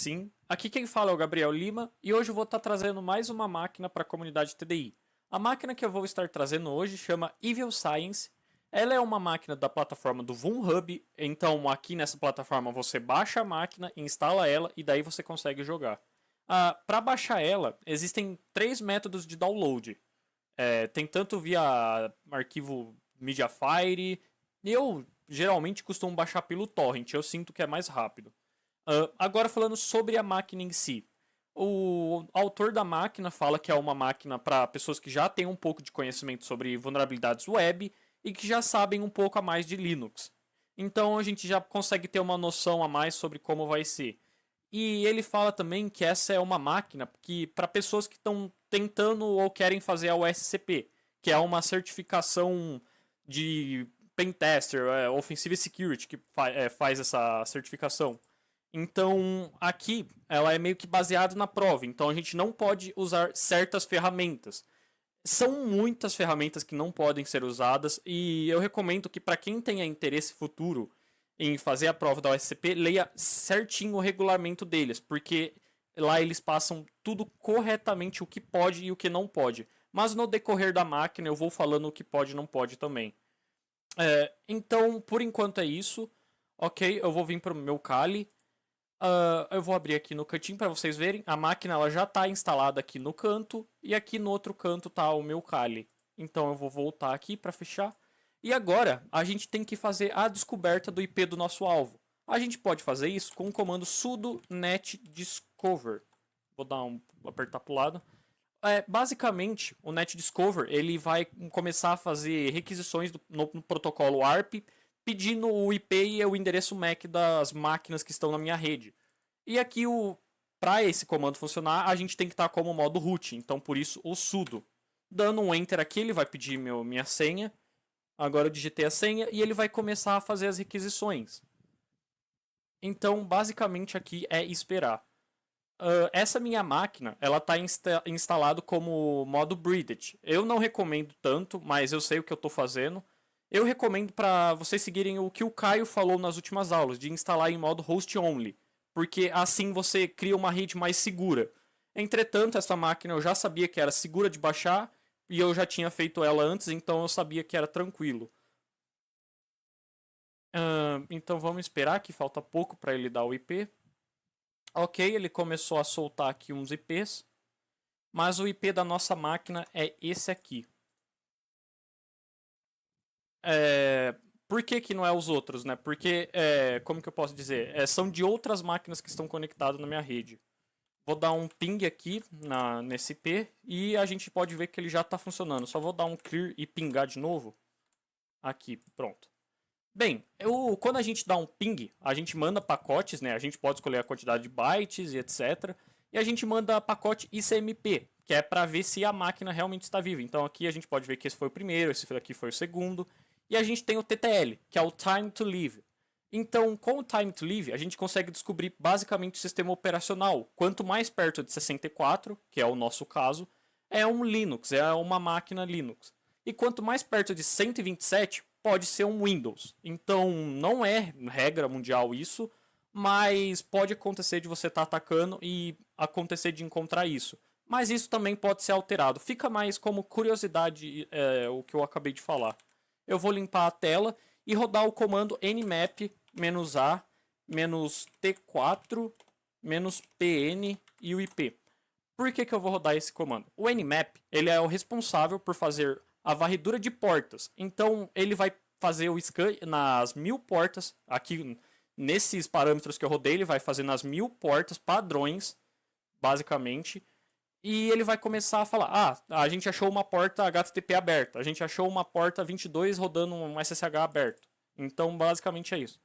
Sim, aqui quem fala é o Gabriel Lima e hoje eu vou estar trazendo mais uma máquina para a comunidade TDI. A máquina que eu vou estar trazendo hoje chama Evil Science. Ela é uma máquina da plataforma do VunHub, então aqui nessa plataforma você baixa a máquina, instala ela e daí você consegue jogar. Para baixar ela, existem três métodos de download. Tem tanto via arquivo Mediafire, eu geralmente costumo baixar pelo torrent, eu sinto que é mais rápido. Agora falando sobre a máquina em si. O autor da máquina fala que é uma máquina para pessoas que já têm um pouco de conhecimento sobre vulnerabilidades web e que já sabem um pouco a mais de Linux. Então a gente já consegue ter uma noção a mais sobre como vai ser. E ele fala também que essa é uma máquina que para pessoas que estão tentando ou querem fazer a OSCP, que é uma certificação de pentester, Offensive Security, que faz essa certificação. Então, aqui ela é meio que baseada na prova. Então, a gente não pode usar certas ferramentas. São muitas ferramentas que não podem ser usadas e eu recomendo que para quem tenha interesse futuro em fazer a prova da OSCP, leia certinho o regulamento deles, porque lá eles passam tudo corretamente o que pode e o que não pode. Mas no decorrer da máquina eu vou falando o que pode e não pode também. Então, por enquanto é isso. Ok, eu vou vir para o meu Kali. Eu vou abrir aqui no cantinho para vocês verem. A máquina ela já está instalada aqui no canto e aqui no outro canto está o meu Kali. Então eu vou voltar aqui para fechar. E agora a gente tem que fazer a descoberta do IP do nosso alvo. A gente pode fazer isso com o comando sudo net discover. Vou dar apertar para o lado. Basicamente, o NetDiscover ele vai começar a fazer requisições no protocolo ARP, pedindo o IP e o endereço MAC das máquinas que estão na minha rede. E aqui, para esse comando funcionar, a gente tem que estar como modo root, então por isso o sudo. Dando um enter aqui, ele vai pedir minha senha. Agora eu digitei a senha e ele vai começar a fazer as requisições. Então, basicamente aqui é esperar. Essa minha máquina, ela está instalado como modo Breeded. Eu não recomendo tanto, mas eu sei o que eu estou fazendo. Eu recomendo para vocês seguirem o que o Caio falou nas últimas aulas, de instalar em modo Host Only, porque assim você cria uma rede mais segura. Entretanto, essa máquina eu já sabia que era segura de baixar e eu já tinha feito ela antes, então eu sabia que era tranquilo. Então vamos esperar que falta pouco para ele dar o IP. Ok, ele começou a soltar aqui uns IPs, mas o IP da nossa máquina é esse aqui. Por que não é os outros, né? Porque, como que eu posso dizer? São de outras máquinas que estão conectadas na minha rede. Vou dar um ping aqui nesse IP e a gente pode ver que ele já está funcionando. Só vou dar um clear e pingar de novo. Aqui, pronto. Bem, quando a gente dá um ping, a gente manda pacotes, né? A gente pode escolher a quantidade de bytes e etc. E a gente manda pacote ICMP, que é para ver se a máquina realmente está viva. Então aqui a gente pode ver que esse foi o primeiro, esse aqui foi o segundo. E a gente tem o TTL, que é o Time to Live. Então, com o Time to Live, a gente consegue descobrir basicamente o sistema operacional. Quanto mais perto de 64, que é o nosso caso, é um Linux, é uma máquina Linux. E quanto mais perto de 127, pode ser um Windows. Então, não é regra mundial isso, mas pode acontecer de você estar atacando e acontecer de encontrar isso. Mas isso também pode ser alterado. Fica mais como curiosidade o que eu acabei de falar. Eu vou limpar a tela e rodar o comando nmap-a -t4 -pn e o IP. Por que eu vou rodar esse comando? O nmap ele é o responsável por fazer a varredura de portas. Então ele vai fazer o scan nas 1000 portas. Aqui nesses parâmetros que eu rodei, ele vai fazer nas 1000 portas padrões, basicamente. E ele vai começar a falar: a gente achou uma porta HTTP aberta, a gente achou uma porta 22 rodando um SSH aberto. Então, basicamente é isso.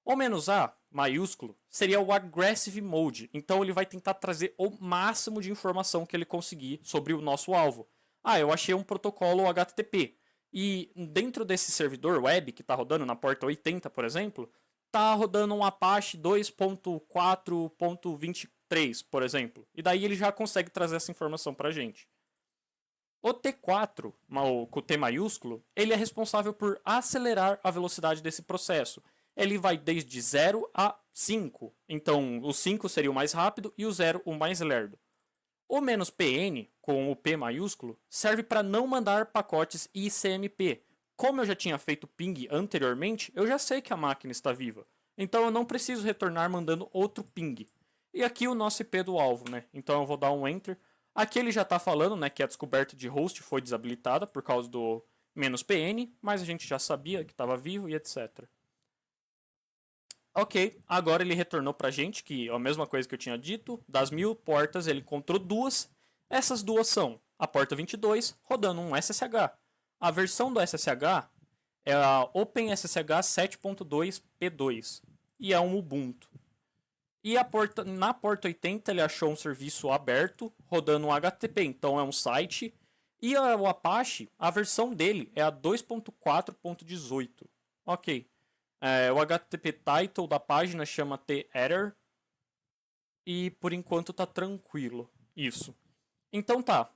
O "-a", maiúsculo, seria o Aggressive Mode. Então ele vai tentar trazer o máximo de informação que ele conseguir sobre o nosso alvo. Eu achei um protocolo HTTP. E dentro desse servidor web que está rodando na porta 80, por exemplo, está rodando um Apache 2.4.23, por exemplo. E daí ele já consegue trazer essa informação para a gente. O T4, com o T maiúsculo, ele é responsável por acelerar a velocidade desse processo. Ele vai desde 0 a 5. Então, o 5 seria o mais rápido e o 0 o mais lerdo. O "-pn", com o P maiúsculo, serve para não mandar pacotes ICMP. Como eu já tinha feito ping anteriormente, eu já sei que a máquina está viva. Então eu não preciso retornar mandando outro ping. E aqui o nosso IP do alvo, né? Então eu vou dar um Enter. Aqui ele já está falando, né, que a descoberta de host foi desabilitada por causa do "-pn", mas a gente já sabia que estava vivo e etc. Ok, agora ele retornou pra gente, que é a mesma coisa que eu tinha dito. Das 1000 portas, ele encontrou duas. Essas duas são a porta 22, rodando um SSH. A versão do SSH é a OpenSSH 7.2 P2 e é um Ubuntu. E na porta 80 ele achou um serviço aberto, rodando um HTTP, então é um site. E o Apache, a versão dele é a 2.4.18. Ok. O HTTP title da página chama TError. E por enquanto tá tranquilo. Isso. Então tá.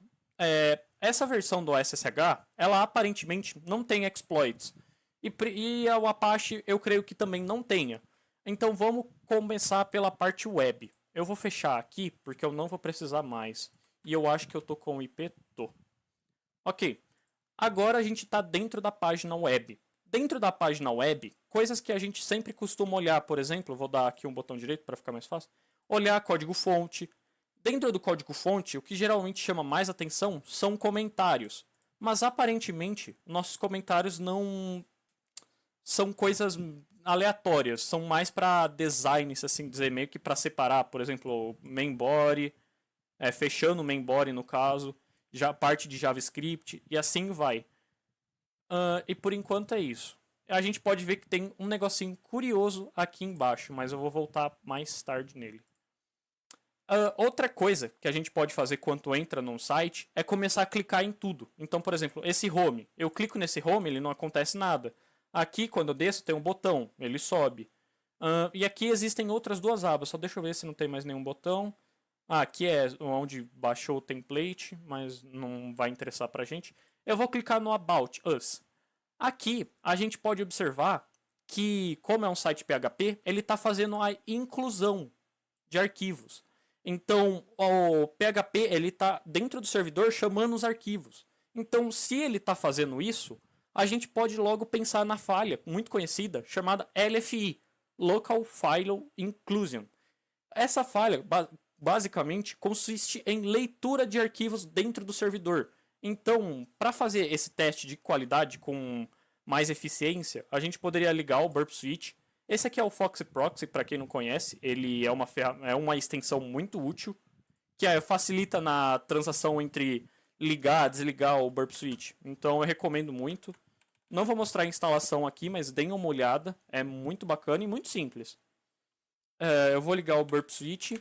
Essa versão do SSH, ela aparentemente não tem exploits. E o Apache eu creio que também não tenha. Então vamos começar pela parte web. Eu vou fechar aqui porque eu não vou precisar mais. E eu acho que eu tô com o IP. Tô. Ok. Agora a gente está dentro da página web. Dentro da página web, coisas que a gente sempre costuma olhar, por exemplo, vou dar aqui um botão direito para ficar mais fácil. Olhar código-fonte. Dentro do código-fonte, o que geralmente chama mais atenção são comentários. Mas aparentemente, nossos comentários não são coisas aleatórias, são mais para design, se assim dizer, meio que para separar, por exemplo, o main body, fechando o main body no caso, já parte de JavaScript e assim vai. E por enquanto é isso. A gente pode ver que tem um negocinho curioso aqui embaixo, mas eu vou voltar mais tarde nele. Outra coisa que a gente pode fazer quando entra num site é começar a clicar em tudo. Então, por exemplo, esse home. Eu clico nesse home, ele não acontece nada. Aqui, quando eu desço, tem um botão, ele sobe. E aqui existem outras duas abas, só deixa eu ver se não tem mais nenhum botão. Aqui é onde baixou o template, mas não vai interessar pra gente. Eu vou clicar no About Us. Aqui a gente pode observar que, como é um site PHP, ele está fazendo a inclusão de arquivos. Então, o PHP ele está dentro do servidor chamando os arquivos. Então, se ele está fazendo isso, a gente pode logo pensar na falha muito conhecida chamada LFI, Local File Inclusion. Essa falha basicamente consiste em leitura de arquivos dentro do servidor. Então, para fazer esse teste de qualidade com mais eficiência, a gente poderia ligar o Burp Switch. Esse aqui é o Foxy Proxy, para quem não conhece. Ele é uma extensão muito útil, que facilita na transação entre ligar e desligar o Burp Switch. Então eu recomendo muito. Não vou mostrar a instalação aqui, mas deem uma olhada. É muito bacana e muito simples. Eu vou ligar o Burp Switch.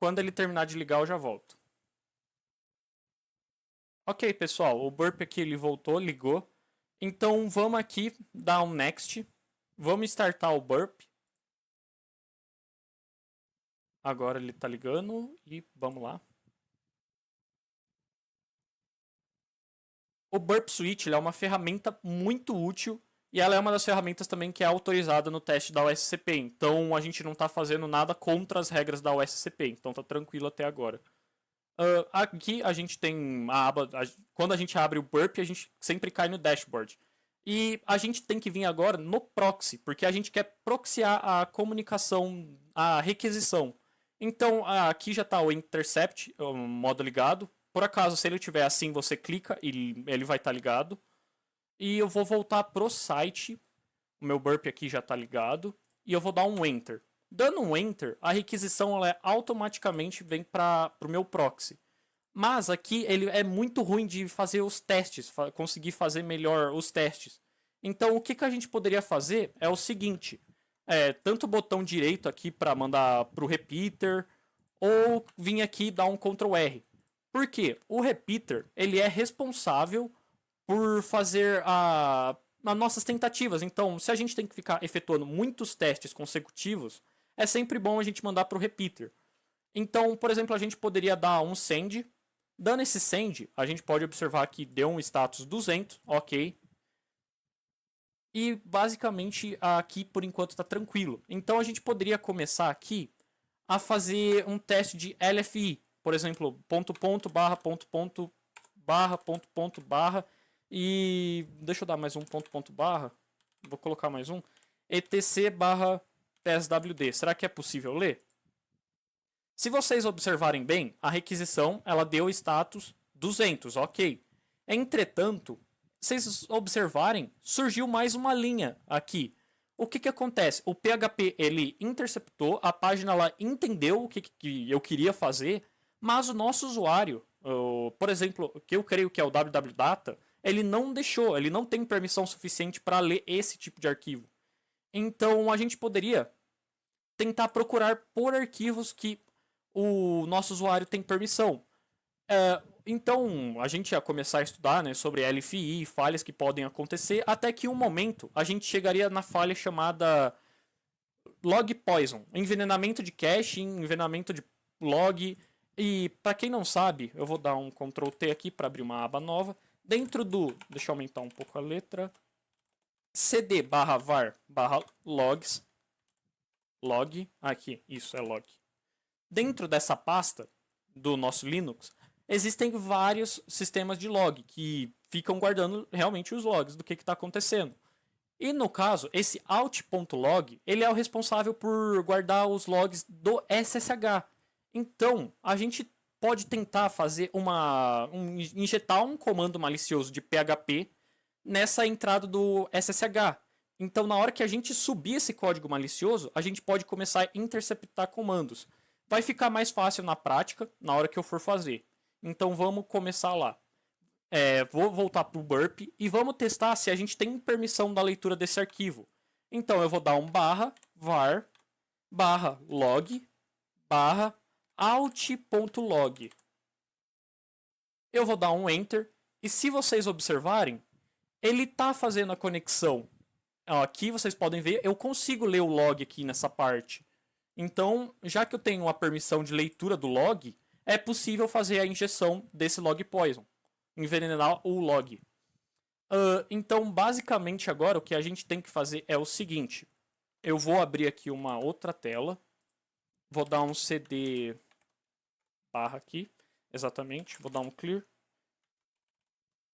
Quando ele terminar de ligar, eu já volto. Ok, pessoal, o Burp aqui ele voltou, ligou. Então vamos aqui dar um Next. Vamos startar o Burp. Agora ele está ligando e vamos lá. O Burp Switch é uma ferramenta muito útil e ela é uma das ferramentas também que é autorizada no teste da OSCP. Então a gente não está fazendo nada contra as regras da OSCP. Então tá tranquilo até agora. Aqui a gente tem a aba. Quando a gente abre o Burp, a gente sempre cai no dashboard. E a gente tem que vir agora no proxy, porque a gente quer proxiar a comunicação, a requisição. Então aqui já está o intercept, o modo ligado. Por acaso, se ele tiver assim, você clica e ele vai estar ligado. E eu vou voltar pro site. O meu burp aqui já está ligado. E eu vou dar um enter. Dando um enter, a requisição automaticamente vem para o meu proxy. Mas aqui ele é muito ruim de fazer os testes, conseguir fazer melhor os testes. Então o que a gente poderia fazer é o seguinte. Tanto o botão direito aqui para mandar para o repeater, ou vir aqui e dar um Ctrl R. Por quê? O repeater ele é responsável por fazer as nossas tentativas. Então, se a gente tem que ficar efetuando muitos testes consecutivos, é sempre bom a gente mandar para o repeater. Então, por exemplo, a gente poderia dar um send. Dando esse send, a gente pode observar que deu um status 200, ok. E basicamente aqui por enquanto está tranquilo. Então a gente poderia começar aqui a fazer um teste de LFI. Por exemplo, ponto ponto barra ponto ponto barra ponto ponto barra. E deixa eu dar mais um ponto ponto barra. Vou colocar mais um. etc barra pswd. Será que é possível ler? Se vocês observarem bem, a requisição ela deu status 200, ok. Entretanto, vocês observarem, surgiu mais uma linha aqui. O que acontece? O PHP ele interceptou, a página ela entendeu o que eu queria fazer, mas o nosso usuário, por exemplo, que eu creio que é o www.data, ele não deixou, ele não tem permissão suficiente para ler esse tipo de arquivo. Então a gente poderia tentar procurar por arquivos que o nosso usuário tem permissão. Então, a gente ia começar a estudar, né, sobre LFI, falhas que podem acontecer, até que um momento a gente chegaria na falha chamada log poison, envenenamento de cache, envenenamento de log. E para quem não sabe, eu vou dar um Ctrl T aqui para abrir uma aba nova. Dentro do, deixa eu aumentar um pouco a letra, cd/var/logs, log, aqui, isso é log. Dentro dessa pasta do nosso Linux, existem vários sistemas de log que ficam guardando realmente os logs do que está acontecendo. E no caso, esse out.log, ele é o responsável por guardar os logs do SSH. Então, a gente pode tentar fazer injetar um comando malicioso de PHP nessa entrada do SSH. Então, na hora que a gente subir esse código malicioso, a gente pode começar a interceptar comandos. Vai ficar mais fácil na prática, na hora que eu for fazer. Então, vamos começar lá. Vou voltar para o burp e vamos testar se a gente tem permissão da leitura desse arquivo. Então, eu vou dar um var log out.log. Eu vou dar um enter e se vocês observarem, ele está fazendo a conexão. Aqui vocês podem ver, eu consigo ler o log aqui nessa parte. Então, já que eu tenho a permissão de leitura do log, é possível fazer a injeção desse log poison, envenenar o log. Então, basicamente agora o que a gente tem que fazer é o seguinte. Eu vou abrir aqui uma outra tela. Vou dar um cd barra aqui, exatamente. Vou dar um clear.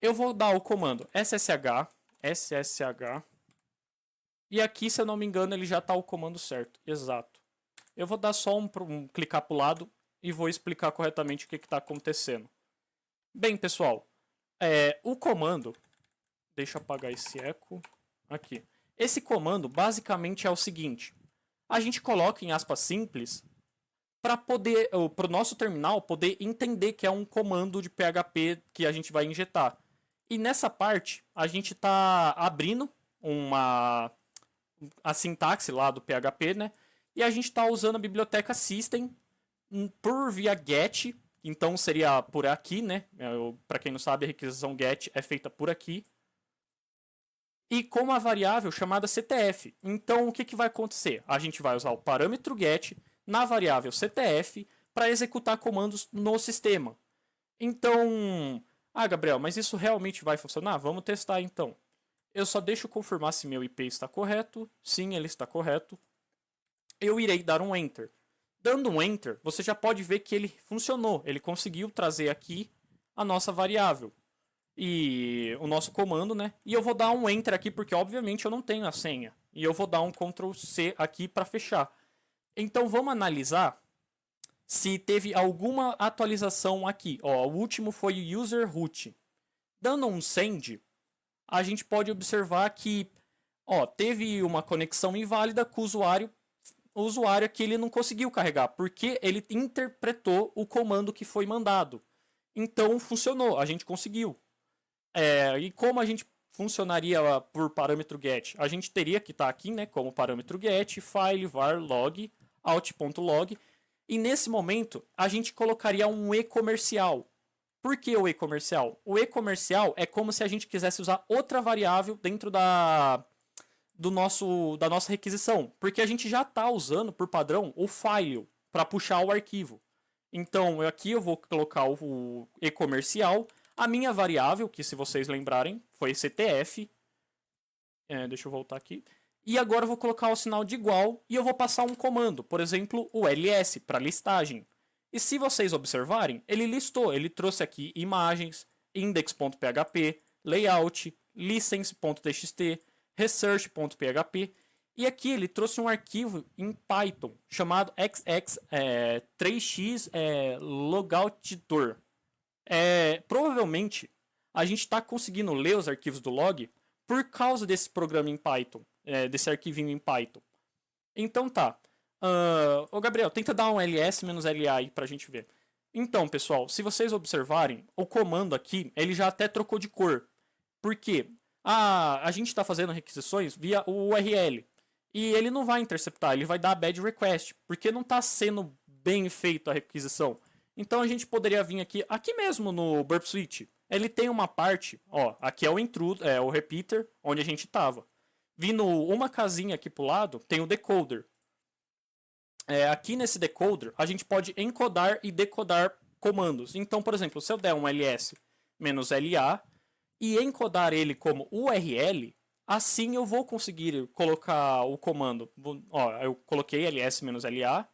Eu vou dar o comando ssh. E aqui, se eu não me engano, ele já está o comando certo. Exato. Eu vou dar só um clicar para o lado e vou explicar corretamente o que está acontecendo. Bem, pessoal, o comando... Deixa eu apagar esse eco. Aqui. Esse comando basicamente é o seguinte. A gente coloca em aspas simples para o nosso terminal poder entender que é um comando de PHP que a gente vai injetar. E nessa parte, a gente está abrindo a sintaxe lá do PHP, né? E a gente está usando a biblioteca system por via get. Então seria por aqui, né? Para quem não sabe, a requisição get é feita por aqui. E com uma variável chamada CTF. Então o que vai acontecer? A gente vai usar o parâmetro get na variável CTF para executar comandos no sistema. Então, Gabriel, mas isso realmente vai funcionar? Vamos testar então. Eu só deixo confirmar se meu IP está correto. Sim, ele está correto. Eu irei dar um Enter. Dando um Enter, você já pode ver que ele funcionou. Ele conseguiu trazer aqui a nossa variável. E o nosso comando, né? E eu vou dar um Enter aqui porque, obviamente, eu não tenho a senha. E eu vou dar um Ctrl C aqui para fechar. Então, vamos analisar se teve alguma atualização aqui. O último foi o user root. Dando um send, a gente pode observar que teve uma conexão inválida com o usuário aqui ele não conseguiu carregar, porque ele interpretou o comando que foi mandado. Então funcionou, a gente conseguiu. E como a gente funcionaria por parâmetro get? A gente teria que estar aqui, né, como parâmetro get, file var log, out.log, e nesse momento a gente colocaria um e-comercial. Por que o e-comercial? O e-comercial é como se a gente quisesse usar outra variável dentro da nossa requisição. Porque a gente já está usando, por padrão, o file para puxar o arquivo. Então, aqui eu vou colocar o e-comercial. A minha variável, que se vocês lembrarem, foi CTF. Deixa eu voltar aqui. E agora eu vou colocar o sinal de igual e eu vou passar um comando, por exemplo, o ls para listagem. E se vocês observarem, ele listou, ele trouxe aqui imagens, index.php, layout, license.txt, research.php, e aqui ele trouxe um arquivo em Python chamado xx3x logoutor. Provavelmente a gente está conseguindo ler os arquivos do log por causa desse programa em Python, desse arquivinho em Python. Então tá. Ô Gabriel, tenta dar um ls-la aí pra gente ver. Então, pessoal, se vocês observarem, o comando aqui, ele já até trocou de cor. Por quê? A gente está fazendo requisições via o URL. E ele não vai interceptar, ele vai dar bad request, porque não está sendo bem feito a requisição. Então a gente poderia vir aqui mesmo no Burp Suite. Ele tem uma parte, ó, aqui é o intruder, o repeater, onde a gente estava. Vindo uma casinha aqui pro lado, tem o decoder. Aqui nesse decoder, a gente pode encodar e decodar comandos. Então, por exemplo, se eu der um ls-la e encodar ele como URL, assim eu vou conseguir colocar o comando. Ó, eu coloquei ls-la,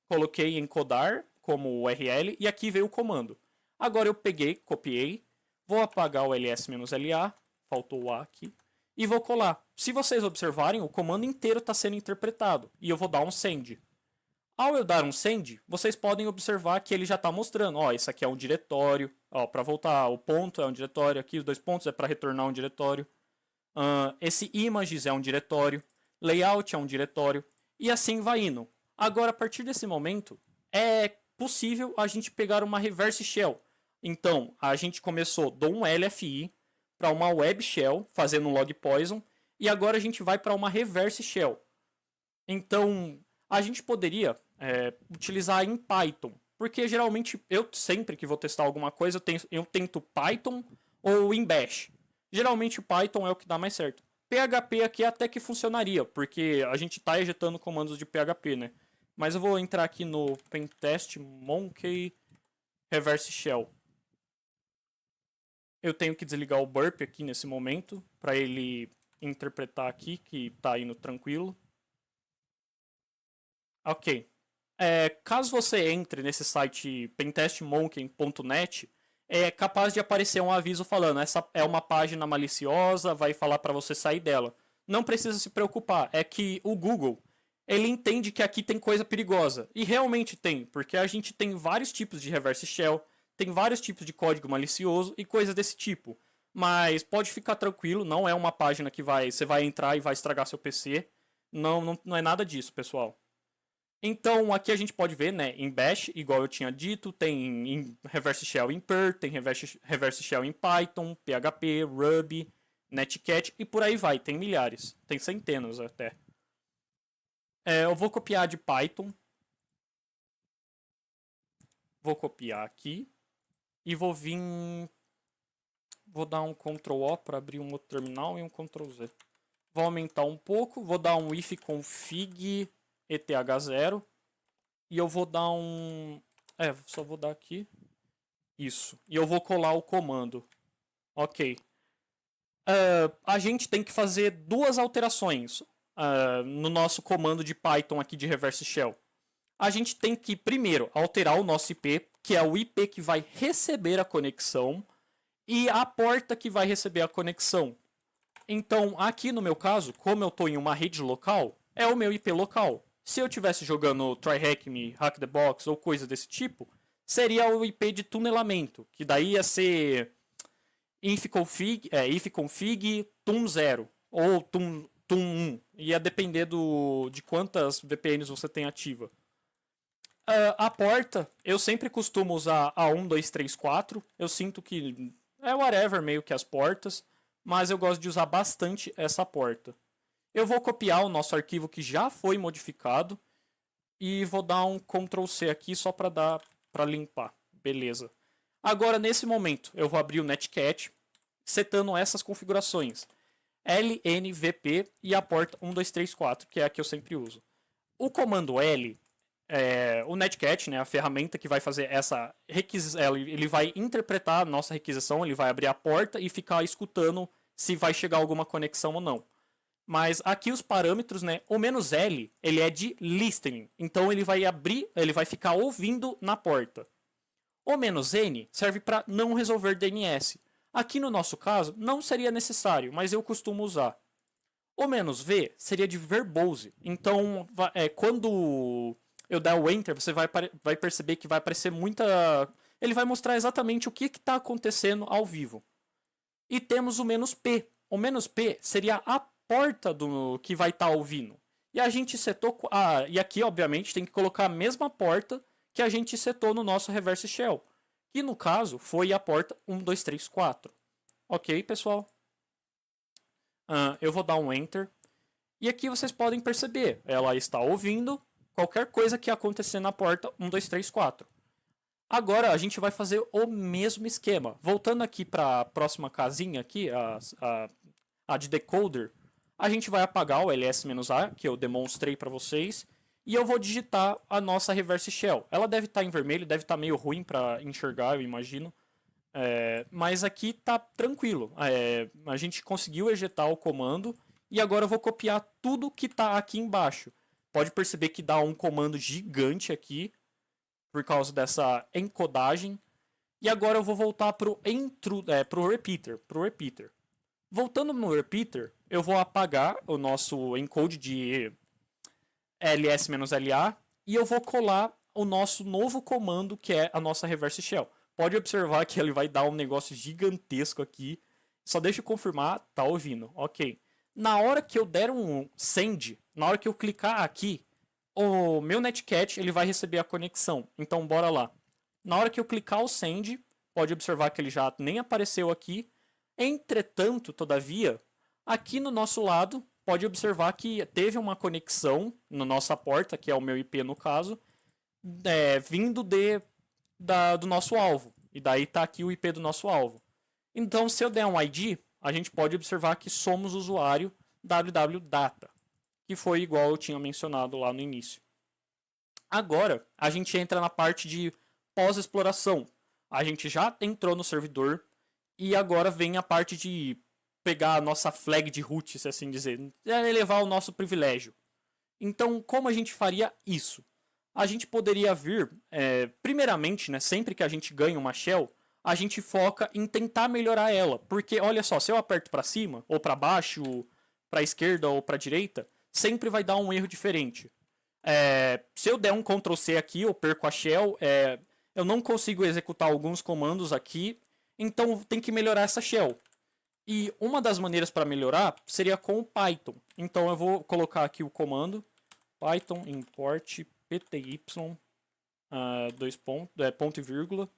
coloquei encodar como URL e aqui veio o comando. Agora eu peguei, copiei, vou apagar o ls-la, faltou o A aqui, e vou colar. Se vocês observarem, o comando inteiro está sendo interpretado e eu vou dar um send. Ao eu dar um send, vocês podem observar que ele já está mostrando. Ó, isso aqui é um diretório. Ó, para voltar, o ponto é um diretório. Aqui os 2 pontos é para retornar um diretório. Esse images é um diretório. Layout é um diretório. E assim vai indo. Agora, a partir desse momento, é possível a gente pegar uma reverse shell. Então, a gente começou de um LFI para uma web shell, fazendo um log poison. E agora a gente vai para uma reverse shell. Então, a gente poderia utilizar em Python, porque geralmente eu sempre que vou testar alguma coisa eu tento Python ou em Bash. Geralmente o Python é o que dá mais certo. PHP aqui até que funcionaria, porque a gente está ejetando comandos de PHP, né? Mas eu vou entrar aqui no pentest monkey reverse shell. Eu tenho que desligar o burp aqui nesse momento para ele interpretar aqui que está indo tranquilo. Ok. Caso você entre nesse site pentestmonkey.net, é capaz de aparecer um aviso falando essa é uma página maliciosa, vai falar para você sair dela. Não precisa se preocupar, é que o Google ele entende que aqui tem coisa perigosa. E realmente tem, porque a gente tem vários tipos de reverse shell, tem vários tipos de código malicioso e coisas desse tipo. Mas pode ficar tranquilo, não é uma página que você vai entrar e vai estragar seu PC. Não é nada disso, pessoal. Então, aqui a gente pode ver, né, em Bash, igual eu tinha dito, tem em reverse shell em Perl, tem reverse shell em Python, PHP, Ruby, Netcat e por aí vai, tem milhares, tem centenas até. Eu vou copiar de Python, vou copiar aqui e vou dar um Ctrl O para abrir um outro terminal e um Ctrl Z. Vou aumentar um pouco, vou dar um ifconfig eth0 e eu vou dar um só vou dar aqui isso e eu vou colar o comando. Ok. A gente tem que fazer 2 alterações no nosso comando de Python aqui de reverse shell. A gente tem que primeiro alterar o nosso IP, que é o IP que vai receber a conexão e a porta que vai receber a conexão. Então aqui no meu caso, como eu estou em uma rede local, é o meu IP local. Se eu estivesse jogando TryHackMe, Hack the Box ou coisa desse tipo, seria o IP de tunelamento, que daí ia ser ifconfig tum0 ou tum1. Ia depender de quantas VPNs você tem ativa. A porta, eu sempre costumo usar a 1, 2, 3, 4. Eu sinto que é whatever meio que as portas, mas eu gosto de usar bastante essa porta. Eu vou copiar o nosso arquivo que já foi modificado e vou dar um Ctrl C aqui só para limpar. Beleza. Agora, nesse momento, eu vou abrir o Netcat, setando essas configurações. LNVP e a porta 1234, que é a que eu sempre uso. O comando L, o Netcat, né, a ferramenta que vai fazer essa requisição, ele vai interpretar a nossa requisição, ele vai abrir a porta e ficar escutando se vai chegar alguma conexão ou não. Mas aqui os parâmetros, né? O "-l", ele é de listening. Então ele vai abrir, ele vai ficar ouvindo na porta. O "-n" serve para não resolver DNS. Aqui no nosso caso, não seria necessário, mas eu costumo usar. O "-v" seria de verbose. Então, quando eu der o Enter, você vai perceber que vai aparecer muita... Ele vai mostrar exatamente o que está acontecendo ao vivo. E temos o "-p". O "-p" seria a porta do que vai estar ouvindo. E a gente setou... e aqui, obviamente, tem que colocar a mesma porta que a gente setou no nosso reverse shell. Que, no caso, foi a porta 1234. Ok, pessoal? Eu vou dar um Enter. E aqui vocês podem perceber, ela está ouvindo qualquer coisa que acontecer na porta 1234. Agora a gente vai fazer o mesmo esquema. Voltando aqui para a próxima casinha aqui, a de decoder, a gente vai apagar o ls-a, que eu demonstrei para vocês, e eu vou digitar a nossa reverse shell. Ela deve estar em vermelho, deve estar meio ruim para enxergar, eu imagino. Mas aqui tá tranquilo. A gente conseguiu ejetar o comando e agora eu vou copiar tudo que está aqui embaixo. Pode perceber que dá um comando gigante aqui por causa dessa encodagem. E agora eu vou voltar pro repeater. Voltando no repeater, eu vou apagar o nosso encode de ls-la e eu vou colar o nosso novo comando, que é a nossa reverse shell. Pode observar que ele vai dar um negócio gigantesco aqui. Só deixa eu confirmar, tá ouvindo. Ok. Na hora que eu der um send, na hora que eu clicar aqui, o meu netcat ele vai receber a conexão. Então bora lá. Na hora que eu clicar o send, pode observar que ele já nem apareceu aqui. Entretanto, todavia, aqui no nosso lado, pode observar que teve uma conexão na nossa porta, que é o meu IP no caso, vindo do nosso alvo. E daí está aqui o IP do nosso alvo. Então, se eu der um ID, a gente pode observar que somos o usuário www.data, que foi igual eu tinha mencionado lá no início. Agora, a gente entra na parte de pós-exploração. A gente já entrou no servidor e agora vem a parte de pegar a nossa flag de root, se assim dizer, elevar o nosso privilégio. Então, como a gente faria isso? A gente poderia vir, primeiramente, né, sempre que a gente ganha uma shell, a gente foca em tentar melhorar ela. Porque, olha só, se eu aperto para cima, ou para baixo, para esquerda ou para direita, sempre vai dar um erro diferente. Se eu der um Ctrl C aqui, eu perco a shell, eu não consigo executar alguns comandos aqui, então tem que melhorar essa shell. E uma das maneiras para melhorar seria com o Python. Então eu vou colocar aqui o comando Python import pty, ponto e vírgula,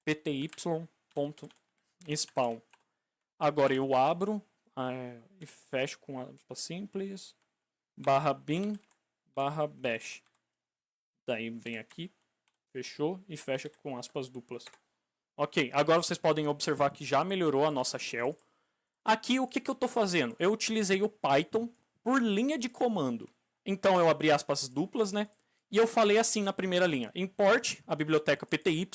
pty.spawn. Agora eu abro e fecho com aspas simples, /bin, /bash. Daí vem aqui, fechou e fecha com aspas duplas. Ok, agora vocês podem observar que já melhorou a nossa shell. Aqui o que eu estou fazendo? Eu utilizei o Python por linha de comando. Então eu abri aspas duplas, né? E eu falei assim na primeira linha: import a biblioteca pty,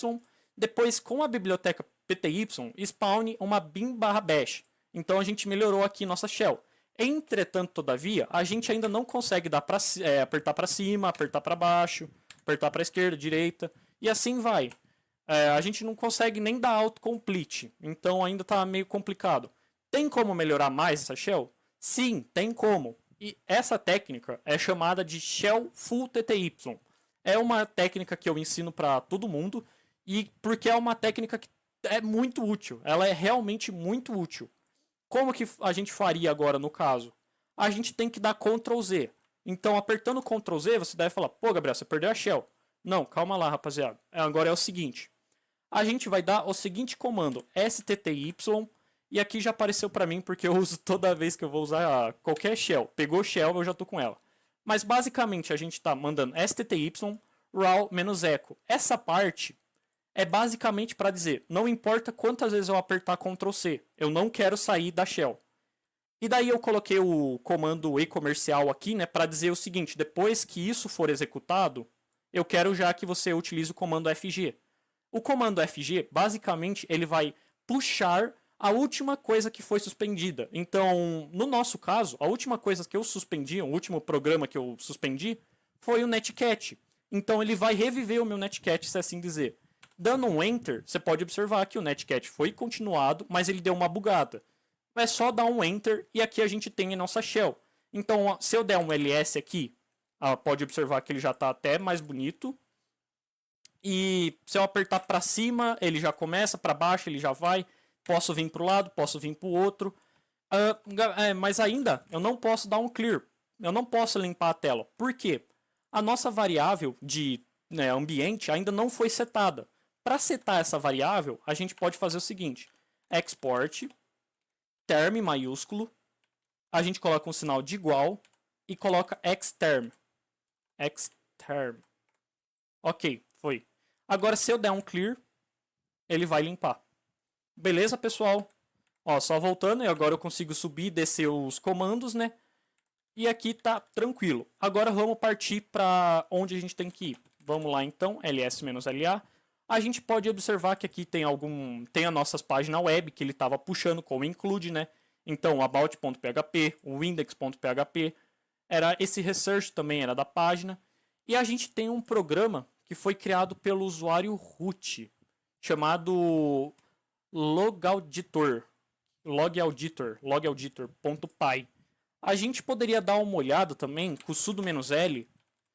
depois com a biblioteca pty, spawn uma bin/bash. Então a gente melhorou aqui nossa shell. Entretanto, todavia, a gente ainda não consegue apertar para cima, apertar para baixo, apertar para esquerda, direita, e assim vai. A gente não consegue nem dar autocomplete, então ainda está meio complicado. Tem como melhorar mais essa shell? Sim, tem como. E essa técnica é chamada de Shell Full TTY. É uma técnica que eu ensino para todo mundo, e porque é uma técnica que é muito útil. Ela é realmente muito útil. Como que a gente faria agora no caso? A gente tem que dar Ctrl Z. Então, apertando Ctrl Z, você deve falar: pô, Gabriel, você perdeu a shell. Não, calma lá, rapaziada. Agora é o seguinte. A gente vai dar o seguinte comando, stty, e aqui já apareceu para mim porque eu uso toda vez que eu vou usar qualquer shell. Pegou shell, eu já estou com ela. Mas basicamente a gente está mandando stty raw-echo. Essa parte é basicamente para dizer, não importa quantas vezes eu apertar Ctrl C, eu não quero sair da shell. E daí eu coloquei o comando e-comercial aqui, né, para dizer o seguinte: depois que isso for executado, eu quero já que você utilize o comando fg. O comando fg, basicamente, ele vai puxar a última coisa que foi suspendida. Então, no nosso caso, a última coisa que eu suspendi, o último programa que eu suspendi, foi o Netcat. Então ele vai reviver o meu Netcat, se assim dizer. Dando um Enter, você pode observar que o Netcat foi continuado, mas ele deu uma bugada. É só dar um Enter e aqui a gente tem a nossa shell. Então, se eu der um ls aqui, pode observar que ele já está até mais bonito. E se eu apertar para cima, ele já começa, para baixo ele já vai. Posso vir para o lado, posso vir para o outro. Mas ainda, eu não posso dar um clear. Eu não posso limpar a tela. Por quê? A nossa variável de ambiente ainda não foi setada. Para setar essa variável, a gente pode fazer o seguinte. Export, term maiúsculo. A gente coloca um sinal de igual e coloca xterm. Xterm. Ok, foi. Agora, se eu der um clear, ele vai limpar. Beleza, pessoal? Ó, só voltando, e agora eu consigo subir e descer os comandos, né? E aqui tá tranquilo. Agora vamos partir para onde a gente tem que ir. Vamos lá então, ls-la. A gente pode observar que aqui tem a nossas páginas web que ele estava puxando como include, né? Então, o about.php, o index.php, esse research também era da página. E a gente tem um programa que foi criado pelo usuário root, chamado logauditor.py. A gente poderia dar uma olhada também com o sudo-l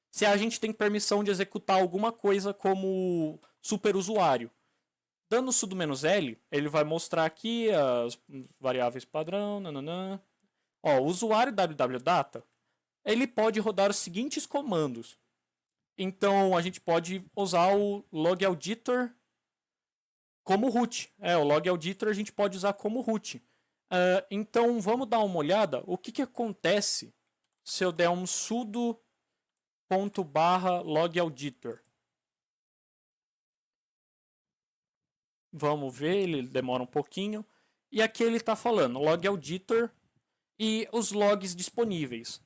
se a gente tem permissão de executar alguma coisa como superusuário. Dando sudo-l, ele vai mostrar aqui as variáveis padrão, nananã. Ó, o usuário www.data, ele pode rodar os seguintes comandos. Então, a gente pode usar o logauditor como root. O logauditor a gente pode usar como root. Então, vamos dar uma olhada. O que acontece se eu der um sudo.logauditor? Vamos ver, ele demora um pouquinho. E aqui ele está falando logauditor e os logs disponíveis.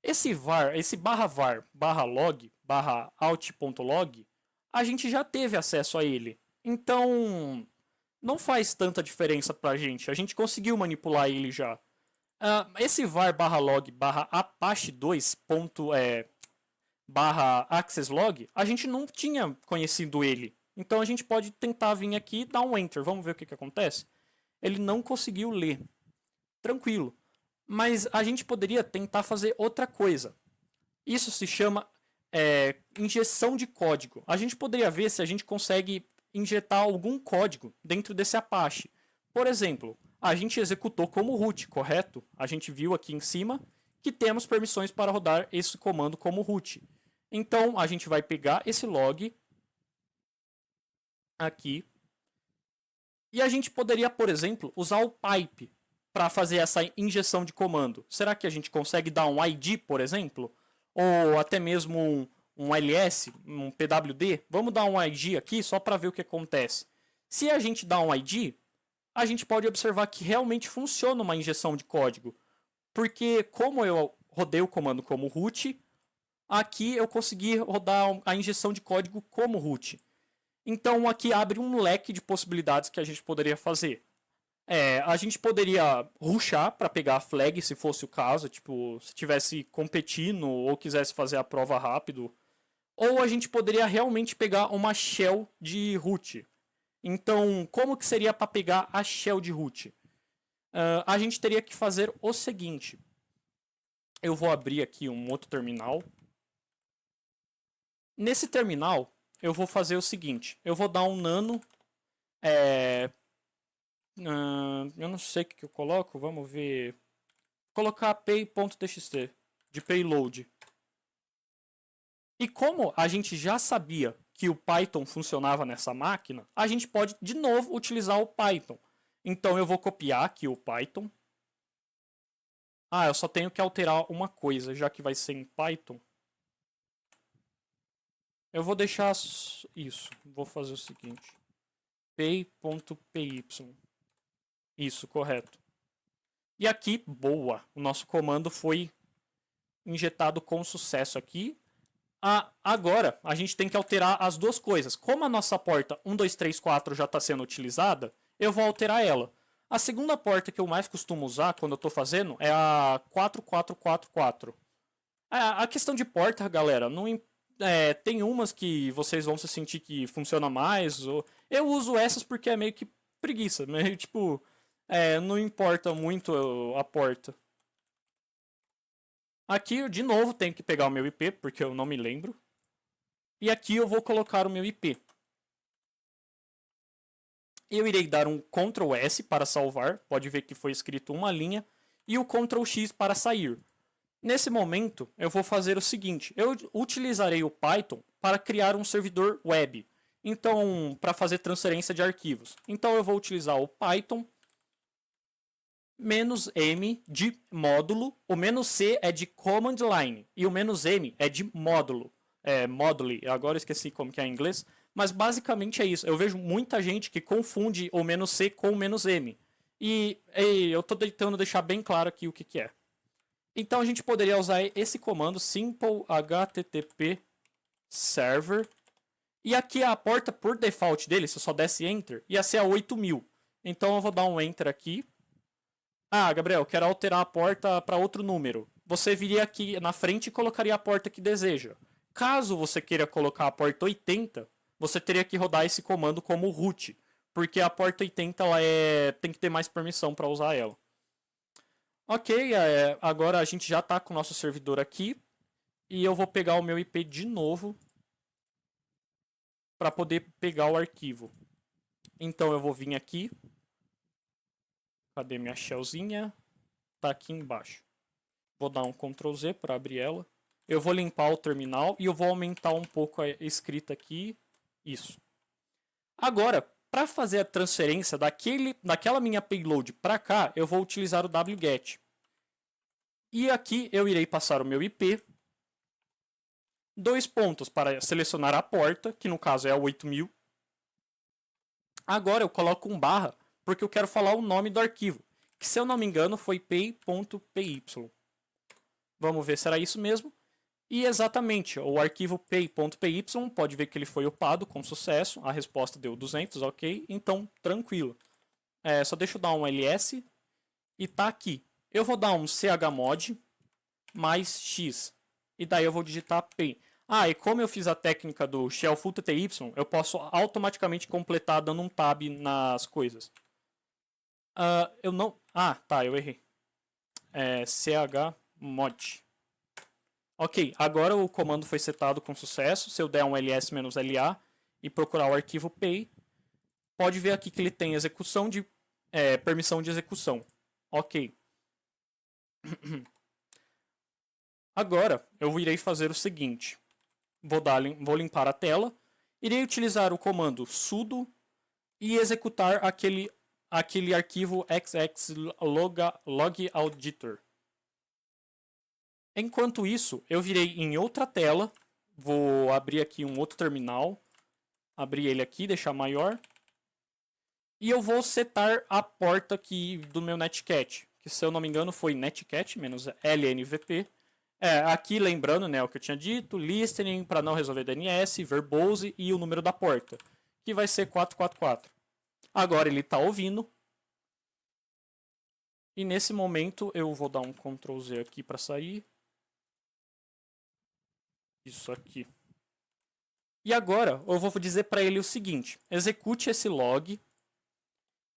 Esse var, esse /var, /log, /out.log, a gente já teve acesso a ele. Então, não faz tanta diferença pra gente. A gente conseguiu manipular ele já. Esse var /log /apache2 /accesslog, a gente não tinha conhecido ele. Então a gente pode tentar vir aqui e dar um enter. Vamos ver o que acontece. Ele não conseguiu ler. Tranquilo. Mas a gente poderia tentar fazer outra coisa. Isso se chama injeção de código. A gente poderia ver se a gente consegue injetar algum código dentro desse Apache. Por exemplo, a gente executou como root, correto? A gente viu aqui em cima que temos permissões para rodar esse comando como root. Então, a gente vai pegar esse log aqui e a gente poderia, por exemplo, usar o pipe para fazer essa injeção de comando. Será que a gente consegue dar um ID, por exemplo? Ou até mesmo um ls, um pwd? Vamos dar um ID aqui só para ver o que acontece. Se a gente dá um ID, a gente pode observar que realmente funciona uma injeção de código. Porque como eu rodei o comando como root, aqui eu consegui rodar a injeção de código como root. Então aqui abre um leque de possibilidades que a gente poderia fazer. A gente poderia rushar para pegar a flag, se fosse o caso, tipo, se estivesse competindo ou quisesse fazer a prova rápido. Ou a gente poderia realmente pegar uma shell de root. Então, como que seria para pegar a shell de root? A gente teria que fazer o seguinte. Eu vou abrir aqui um outro terminal. Nesse terminal, eu vou fazer o seguinte. Eu vou dar um nano... eu não sei o que eu coloco, vamos ver. Colocar pay.txt de payload. E como a gente já sabia que o Python funcionava nessa máquina, a gente pode de novo utilizar o Python. Então eu vou copiar aqui o Python. Eu só tenho que alterar uma coisa, já que vai ser em Python. Eu vou deixar isso. Vou fazer o seguinte. pay.py. Isso, correto. E aqui, boa, o nosso comando foi injetado com sucesso aqui. Agora, a gente tem que alterar as duas coisas. Como a nossa porta 1234 já está sendo utilizada, eu vou alterar ela. A segunda porta que eu mais costumo usar quando eu estou fazendo é a 4444. A questão de porta, galera, não, tem umas que vocês vão se sentir que funciona mais. Eu uso essas porque é meio que preguiça, meio tipo, não importa muito a porta. Aqui, eu, de novo, tenho que pegar o meu IP, porque eu não me lembro. E aqui eu vou colocar o meu IP. Eu irei dar um Ctrl S para salvar, pode ver que foi escrito uma linha, e o Ctrl X para sair. Nesse momento, eu vou fazer o seguinte, eu utilizarei o Python para criar um servidor web, então, para fazer transferência de arquivos. Então eu vou utilizar o Python "-m" de módulo, o "-c" é de command line, e o "-m" é de módulo, module, agora eu esqueci como que é em inglês, mas basicamente é isso. Eu vejo muita gente que confunde o "-c" com o "-m", e eu estou tentando deixar bem claro aqui o que é. Então a gente poderia usar esse comando simple http server. E aqui a porta por default dele, se eu só desse enter, ia ser a 8000. Então eu vou dar um enter aqui. Ah, Gabriel, quero alterar a porta para outro número. Você viria aqui na frente e colocaria a porta que deseja. Caso você queira colocar a porta 80, você teria que rodar esse comando como root, porque a porta 80 ela tem que ter mais permissão para usar ela. Ok, agora a gente já está com o nosso servidor aqui. E eu vou pegar o meu IP de novo para poder pegar o arquivo. Então eu vou vir aqui. Cadê minha shellzinha? Tá aqui embaixo. Vou dar um Ctrl Z para abrir ela. Eu vou limpar o terminal e eu vou aumentar um pouco a escrita aqui. Isso. Agora, para fazer a transferência daquela minha payload para cá, eu vou utilizar o wget. E aqui eu irei passar o meu IP. 2 pontos para selecionar a porta, que no caso é a 8000. Agora eu coloco um barra, porque eu quero falar o nome do arquivo, que se eu não me engano foi pay.py. Vamos ver se era isso mesmo. E exatamente, o arquivo pay.py, pode ver que ele foi upado com sucesso, a resposta deu 200, ok, então tranquilo. Só deixa eu dar um ls e tá aqui. Eu vou dar um chmod mais x, e daí eu vou digitar pay. Ah, e como eu fiz a técnica do shell full tty, eu posso automaticamente completar dando um tab nas coisas. Eu não... Ah, tá, eu errei. Chmod. Ok, agora o comando foi setado com sucesso. Se eu der um ls-la e procurar o arquivo pay, pode ver aqui que ele tem execução de permissão de execução. Ok. Agora eu irei fazer o seguinte. Vou limpar a tela. Irei utilizar o comando sudo e executar aquele arquivo xxlogauditor. Enquanto isso, eu virei em outra tela. Vou abrir aqui um outro terminal. Abrir ele aqui, deixar maior. E eu vou setar a porta aqui do meu netcat. Que se eu não me engano foi netcat-lnvp. Aqui lembrando, né, o que eu tinha dito, listening para não resolver DNS, verbose e o número da porta, que vai ser 444. Agora ele está ouvindo. E nesse momento eu vou dar um Ctrl Z aqui para sair. Isso aqui. E agora eu vou dizer para ele o seguinte: execute esse log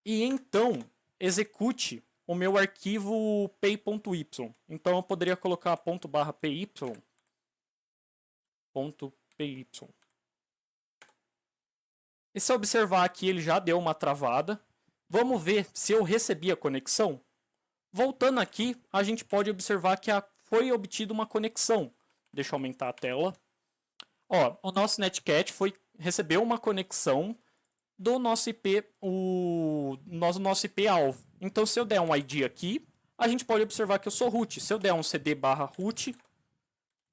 e então execute o meu arquivo py.py. Então eu poderia colocar ./py. E se eu observar aqui, ele já deu uma travada. Vamos ver se eu recebi a conexão. Voltando aqui, a gente pode observar que foi obtida uma conexão. Deixa eu aumentar a tela. Ó, o nosso netcat recebeu uma conexão do nosso IP, nosso IP alvo. Então, se eu der um ID aqui, a gente pode observar que eu sou root. Se eu der um cd/root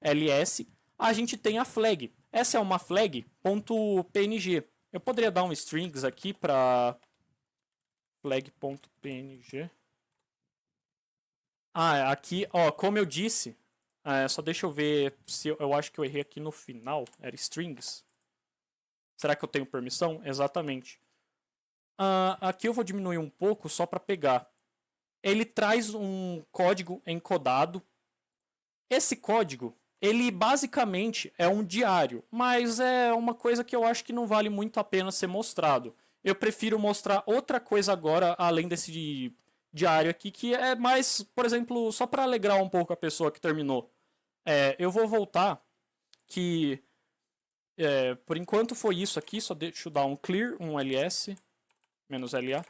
ls, a gente tem a flag. Essa é uma flag .png. Eu poderia dar um strings aqui para flag.png. Aqui, ó, como eu disse, só deixa eu ver se eu acho que eu errei aqui no final. Era strings. Será que eu tenho permissão? Exatamente. Aqui eu vou diminuir um pouco só para pegar. Ele traz um código encodado. Esse código, ele basicamente é um diário, mas é uma coisa que eu acho que não vale muito a pena ser mostrado. Eu prefiro mostrar outra coisa agora, além desse diário aqui, que é mais, por exemplo, só para alegrar um pouco a pessoa que terminou. Eu vou voltar que, por enquanto foi isso aqui, só deixa eu dar um clear, um ls, menos LA.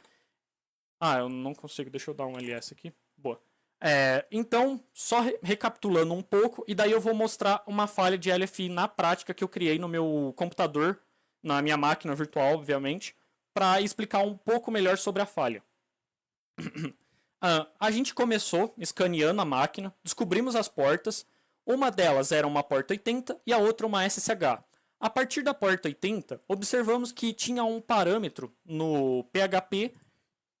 Eu não consigo, deixa eu dar um ls aqui. Boa. Então, só recapitulando um pouco, e daí eu vou mostrar uma falha de LFI na prática que eu criei no meu computador, na minha máquina virtual, obviamente, para explicar um pouco melhor sobre a falha. A gente começou escaneando a máquina, descobrimos as portas, uma delas era uma porta 80 e a outra uma SSH. A partir da porta 80, observamos que tinha um parâmetro no PHP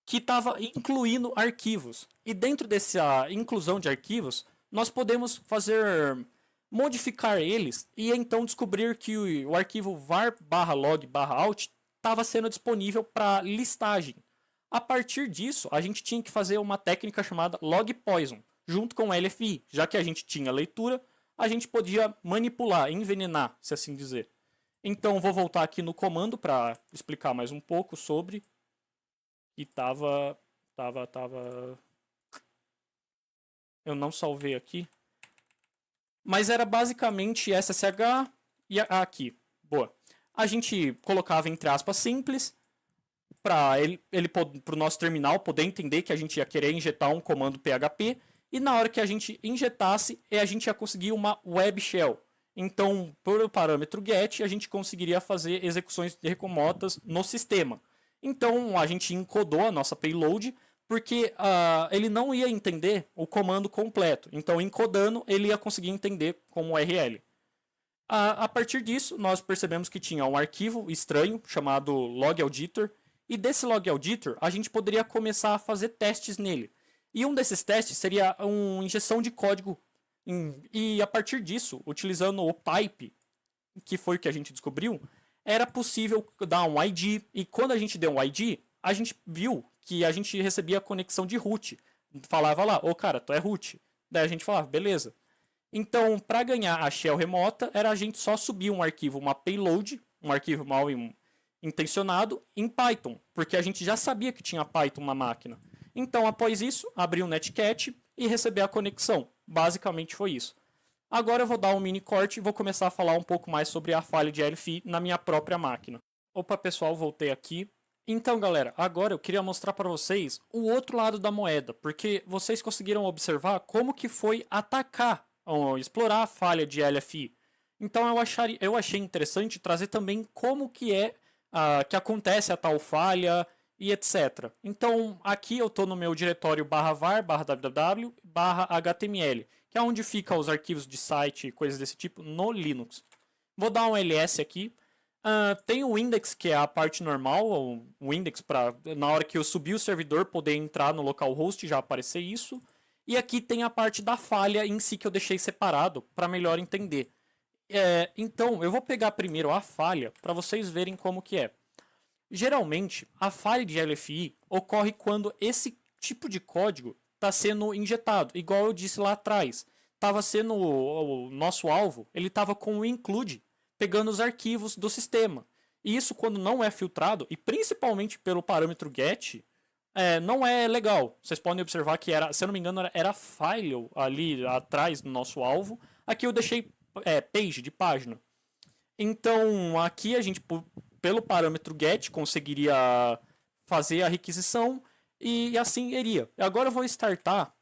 que estava incluindo arquivos. E dentro dessa inclusão de arquivos, nós podemos modificar eles e então descobrir que o arquivo var/log/out estava sendo disponível para listagem. A partir disso, a gente tinha que fazer uma técnica chamada log poison, junto com o LFI. Já que a gente tinha leitura, a gente podia manipular, envenenar, se assim dizer. Então, vou voltar aqui no comando para explicar mais um pouco sobre. E tava. Eu não salvei aqui. Mas era basicamente SSH e aqui. Boa. A gente colocava entre aspas simples para o nosso terminal poder entender que a gente ia querer injetar um comando PHP. E na hora que a gente injetasse, a gente ia conseguir uma web shell. Então, por parâmetro get, a gente conseguiria fazer execuções remotas no sistema. Então, a gente encodou a nossa payload, porque ele não ia entender o comando completo. Então, encodando, ele ia conseguir entender como URL. A partir disso, nós percebemos que tinha um arquivo estranho chamado log_auditor, e desse log_auditor, a gente poderia começar a fazer testes nele. E um desses testes seria uma injeção de código. E a partir disso, utilizando o pipe, que foi o que a gente descobriu, era possível dar um ID. E quando a gente deu um ID, a gente viu que a gente recebia a conexão de root. Falava lá, cara, tu é root. Daí a gente falava, beleza. Então, para ganhar a shell remota, era a gente só subir um arquivo, uma payload, um arquivo mal intencionado, em Python. Porque a gente já sabia que tinha Python na máquina. Então, após isso, abrir um netcat e receber a conexão. Basicamente foi isso. Agora eu vou dar um mini corte e vou começar a falar um pouco mais sobre a falha de LFI na minha própria máquina. Opa, pessoal, voltei aqui. Então, galera, agora eu queria mostrar para vocês o outro lado da moeda, porque vocês conseguiram observar como que foi atacar ou explorar a falha de LFI. Então eu achei interessante trazer também como que que acontece a tal falha e etc. Então, aqui eu estou no meu diretório /var/www/html, que é onde ficam os arquivos de site e coisas desse tipo no Linux. Vou dar um ls aqui. Tem o index, que é a parte normal, o index para na hora que eu subir o servidor poder entrar no localhost já aparecer isso. E aqui tem a parte da falha em si que eu deixei separado para melhor entender. Então, eu vou pegar primeiro a falha para vocês verem como que é. Geralmente, a falha de LFI ocorre quando esse tipo de código está sendo injetado, igual eu disse lá atrás. Estava sendo o nosso alvo, ele estava com o include, pegando os arquivos do sistema. E isso, quando não é filtrado, e principalmente pelo parâmetro get, não é legal. Vocês podem observar que era, se eu não me engano, era file ali atrás do nosso alvo. Aqui eu deixei page de página. Então, aqui a gente, pelo parâmetro get, conseguiria fazer a requisição e assim iria. Agora eu vou startar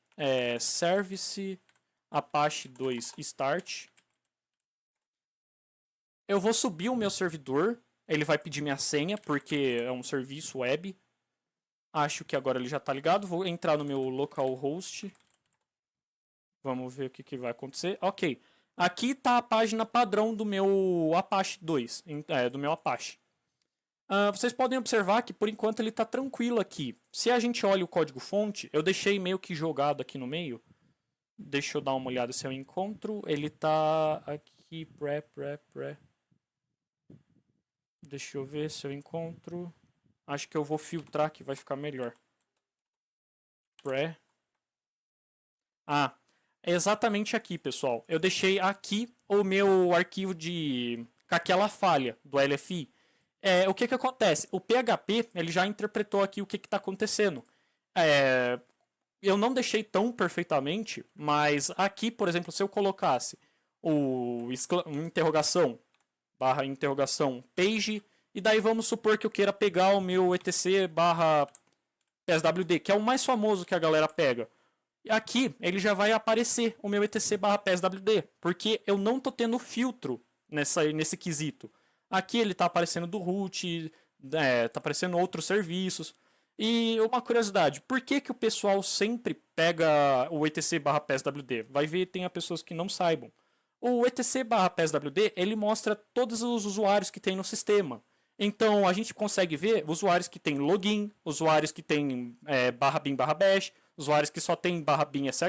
service Apache 2 start. Eu vou subir o meu servidor. Ele vai pedir minha senha, porque é um serviço web. Acho que agora ele já está ligado. Vou entrar no meu localhost. Vamos ver o que vai acontecer. Ok. Aqui está a página padrão do meu Apache 2, do meu Apache. Vocês podem observar que por enquanto ele está tranquilo aqui. Se a gente olha o código fonte, eu deixei meio que jogado aqui no meio. Deixa eu dar uma olhada se eu encontro. Ele está aqui, pré. Deixa eu ver se eu encontro. Acho que eu vou filtrar que vai ficar melhor. Pré. Ah, é exatamente aqui, pessoal. Eu deixei aqui o meu arquivo com aquela falha do LFI. O que acontece? O PHP ele já interpretou aqui o que está acontecendo. Eu não deixei tão perfeitamente, mas aqui, por exemplo, se eu colocasse interrogação, barra interrogação, page, e daí vamos supor que eu queira pegar o meu etc barra PSWD, que é o mais famoso que a galera pega. Aqui ele já vai aparecer o meu etc barra PSWD, porque eu não estou tendo filtro nesse quesito. Aqui ele está aparecendo do root, está aparecendo outros serviços. E uma curiosidade, por que o pessoal sempre pega o etc barra PSWD? Vai ver, tem pessoas que não saibam. O etc barra PSWD, ele mostra todos os usuários que tem no sistema. Então, a gente consegue ver usuários que tem login, usuários que tem barra bin barra bash, usuários que só tem barra bin sh,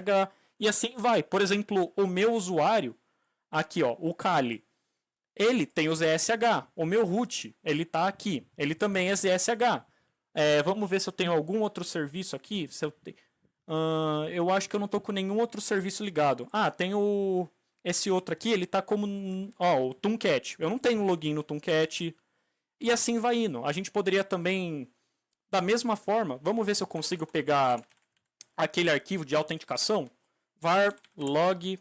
e assim vai. Por exemplo, o meu usuário, aqui ó, o Kali, ele tem o ZSH. O meu root, ele tá aqui, ele também é ZSH. Vamos ver se eu tenho algum outro serviço aqui. Eu acho que eu não tô com nenhum outro serviço ligado. Tem esse outro aqui, ele tá como o Tomcat. Eu não tenho login no Tomcat. E assim vai indo. A gente poderia também, da mesma forma, vamos ver se eu consigo pegar aquele arquivo de autenticação. var log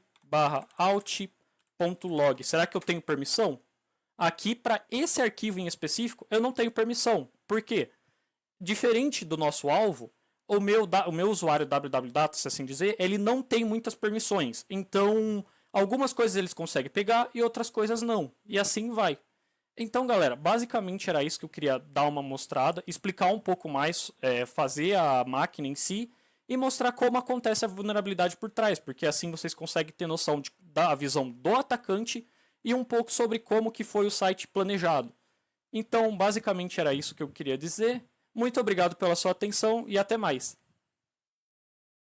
/alt.log. Será que eu tenho permissão? Aqui, para esse arquivo em específico, eu não tenho permissão. Por quê? Diferente do nosso alvo, o meu usuário www.data, se assim dizer, ele não tem muitas permissões. Então, algumas coisas eles conseguem pegar e outras coisas não. E assim vai. Então, galera, basicamente era isso que eu queria dar uma mostrada, explicar um pouco mais, fazer a máquina em si e mostrar como acontece a vulnerabilidade por trás, porque assim vocês conseguem ter noção da visão do atacante e um pouco sobre como que foi o site planejado. Então, basicamente era isso que eu queria dizer. Muito obrigado pela sua atenção e até mais.